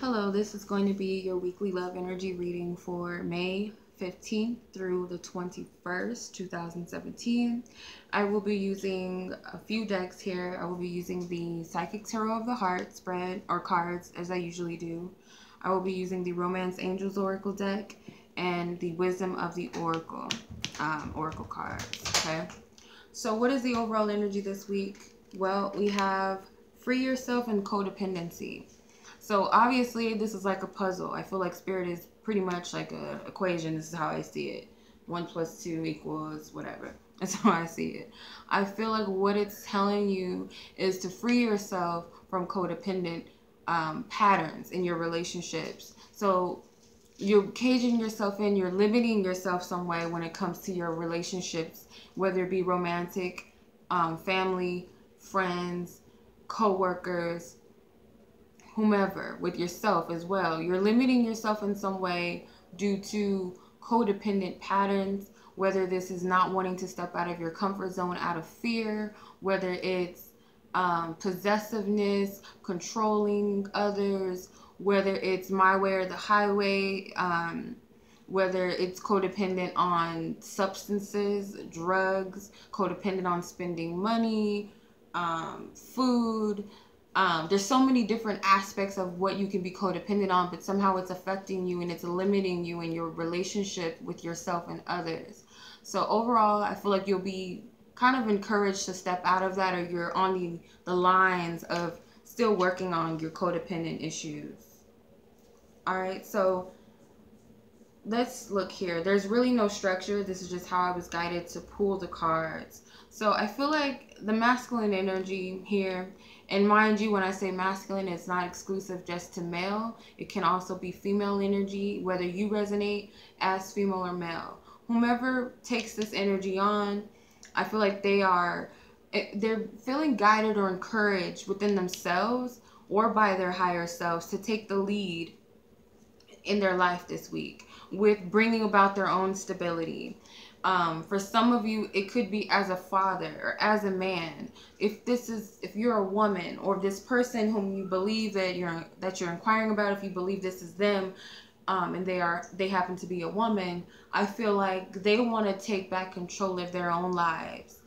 Hello, this is going to be your weekly love energy reading for May 15th through the 21st, 2017. I will be using a few decks here. I will be using the Psychic Tarot of the Heart spread or cards as I usually do. I will be using the Romance Angels Oracle deck and the Wisdom of the Oracle cards. Okay. So what is the overall energy this week? Well, we have free yourself and codependency. So obviously this is like a puzzle. I feel like spirit is pretty much like a equation. This is how I see it. 1 + 2 = whatever. That's how I see it. I feel like what it's telling you is to free yourself from codependent patterns in your relationships. So you're caging yourself in, you're limiting yourself some way when it comes to your relationships, whether it be romantic, family, friends, co-workers, whomever, with yourself as well. You're limiting yourself in some way due to codependent patterns, whether this is not wanting to step out of your comfort zone out of fear, whether it's possessiveness, controlling others, whether it's my way or the highway, whether it's codependent on substances, drugs, codependent on spending money, food. There's so many different aspects of what you can be codependent on, but somehow it's affecting you and it's limiting you in your relationship with yourself and others. So overall, I feel like you'll be kind of encouraged to step out of that, or you're on the lines of still working on your codependent issues. All right, so let's look here. There's really no structure. This is just how I was guided to pull the cards. So I feel like the masculine energy here, and mind you, when I say masculine, it's not exclusive just to male. It can also be female energy, whether you resonate as female or male. Whomever takes this energy on, I feel like they're feeling guided or encouraged within themselves or by their higher selves to take the lead in their life this week with bringing about their own stability. For some of you, it could be as a father or as a man. If you're a woman, or this person whom you believe that you're inquiring about, if you believe this is them, and they happen to be a woman, I feel like they want to take back control of their own lives,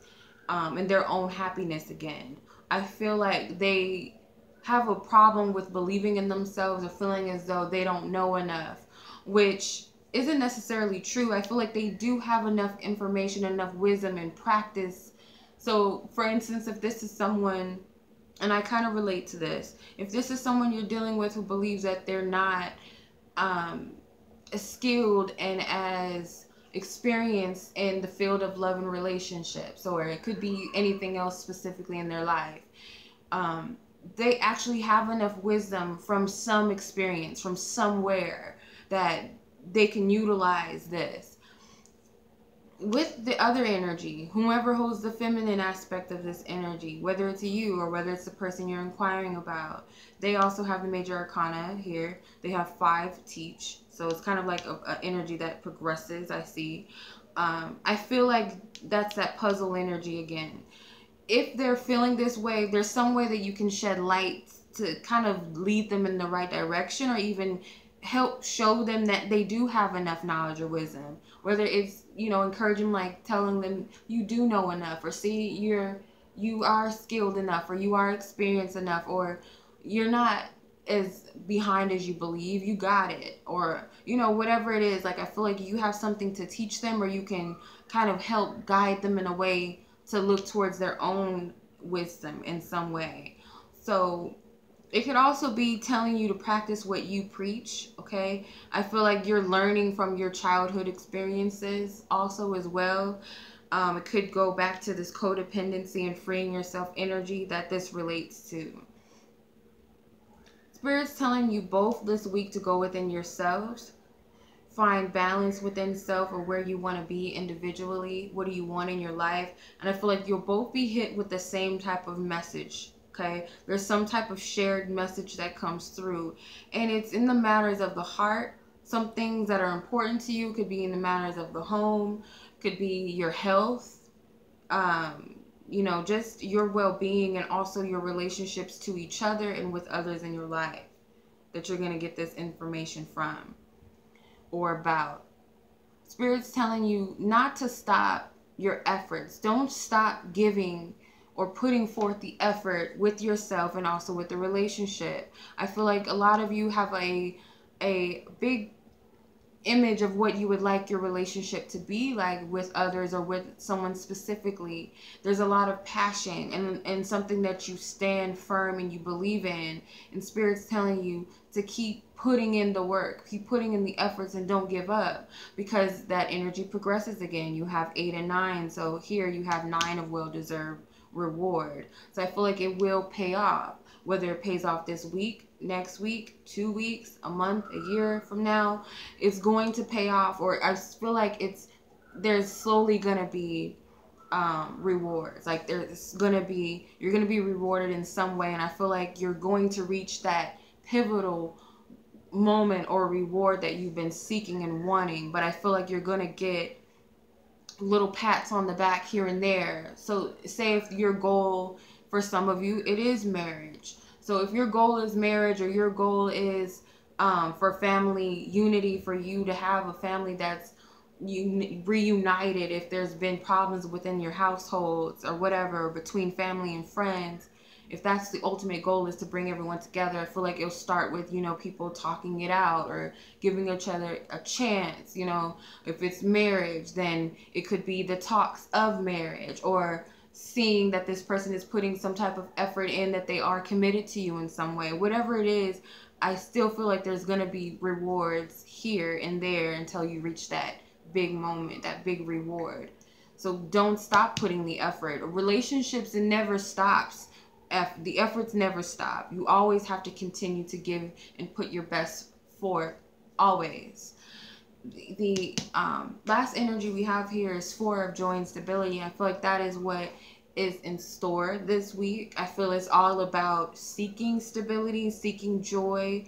and their own happiness again. I feel like they have a problem with believing in themselves or feeling as though they don't know enough, which isn't necessarily true. I feel like they do have enough information, enough wisdom and practice. So for instance, if this is someone, and I kind of relate to this, if this is someone you're dealing with who believes that they're not as skilled and as experienced in the field of love and relationships, or it could be anything else specifically in their life, they actually have enough wisdom from some experience, from somewhere, that they can utilize this. With the other energy, whomever holds the feminine aspect of this energy, whether it's you or whether it's the person you're inquiring about, they also have the major arcana here. They have 5 teach, so it's kind of like a energy that progresses, I see. I feel like that's that puzzle energy again. If they're feeling this way, there's some way that you can shed light to kind of lead them in the right direction, or even help show them that they do have enough knowledge or wisdom. Whether it's, encouraging, like telling them you do know enough, or see you are skilled enough, or you are experienced enough, or you're not as behind as you believe, you got it, or whatever it is. Like, I feel like you have something to teach them, or you can kind of help guide them in a way to look towards their own wisdom in some way. So it could also be telling you to practice what you preach, okay? I feel like you're learning from your childhood experiences also as well. It could go back to this codependency and freeing yourself energy that this relates to. Spirit's telling you both this week to go within yourselves, find balance within self, or where you want to be individually. What do you want in your life? And I feel like you'll both be hit with the same type of message. Okay, there's some type of shared message that comes through, and it's in the matters of the heart. Some things that are important to you could be in the matters of the home, could be your health, just your well-being, and also your relationships to each other and with others in your life. that you're going to get this information from or about. Spirit's telling you not to stop your efforts. Don't stop giving or putting forth the effort with yourself and also with the relationship. I feel like a lot of you have a big image of what you would like your relationship to be like with others or with someone specifically. There's a lot of passion and something that you stand firm and you believe in, and Spirit's telling you to keep putting in the work, keep putting in the efforts, and don't give up, because that energy progresses again. You have 8 and 9, so here you have 9 of well-deserved reward. So I feel like it will pay off, whether it pays off this week, next week, 2 weeks, a month, a year from now. It's going to pay off, or I feel like there's slowly gonna be rewards. Like you're gonna be rewarded in some way, and I feel like you're going to reach that pivotal moment or reward that you've been seeking and wanting. But I feel like you're gonna get little pats on the back here and there. So say if your goal, for some of you, it is marriage. So if your goal is marriage, or your goal is for family unity, for you to have a family that's reunited, if there's been problems within your households or whatever between family and friends, if that's the ultimate goal, is to bring everyone together, I feel like it'll start with, people talking it out or giving each other a chance. If it's marriage, then it could be the talks of marriage, or seeing that this person is putting some type of effort in, that they are committed to you in some way. Whatever it is, I still feel like there's going to be rewards here and there until you reach that big moment, that big reward. So don't stop putting the effort. Relationships, it never stops. The efforts never stop. You always have to continue to give and put your best forth, always. The last energy we have here is 4 of joy and stability. I feel like that is what is in store this week. I feel it's all about seeking stability, seeking joy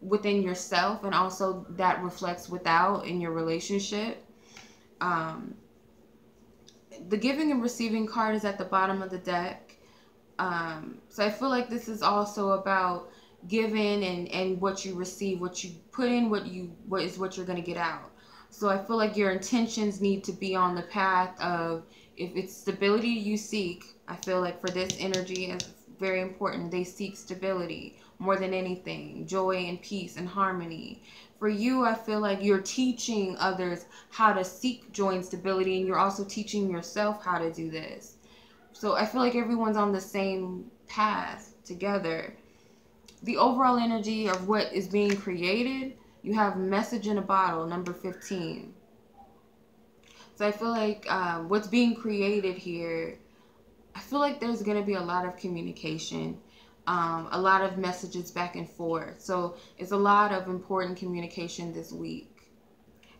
within yourself, and also that reflects without in your relationship. The giving and receiving card is at the bottom of the deck. So I feel like this is also about giving and what you receive, what you put in, what you're going to get out. So I feel like your intentions need to be on the path of, if it's stability you seek, I feel like for this energy is very important. They seek stability more than anything, joy and peace and harmony. For you, I feel like you're teaching others how to seek joy and stability, and you're also teaching yourself how to do this. So I feel like everyone's on the same path together. The overall energy of what is being created, you have message in a bottle, number 15. So I feel like what's being created here, I feel like there's going to be a lot of communication, a lot of messages back and forth. So it's a lot of important communication this week.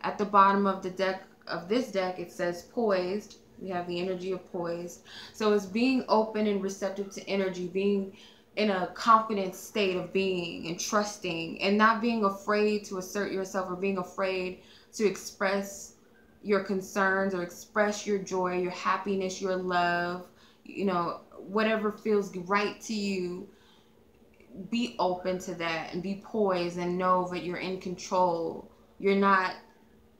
At the bottom of the deck, of this deck, it says poised. We have the energy of poised. So it's being open and receptive to energy, being in a confident state of being and trusting, and not being afraid to assert yourself, or being afraid to express your concerns or express your joy, your happiness, your love, whatever feels right to you. Be open to that and be poised, and know that you're in control. You're not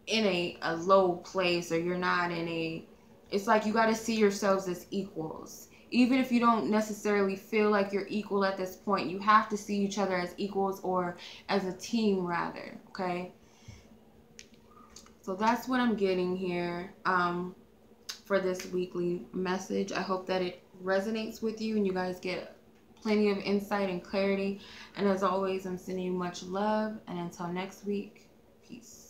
in a low place, or you're not in a, it's like you got to see yourselves as equals. Even if you don't necessarily feel like you're equal at this point, you have to see each other as equals, or as a team rather, okay? So that's what I'm getting here for this weekly message. I hope that it resonates with you and you guys get plenty of insight and clarity. And as always, I'm sending you much love. And until next week, peace.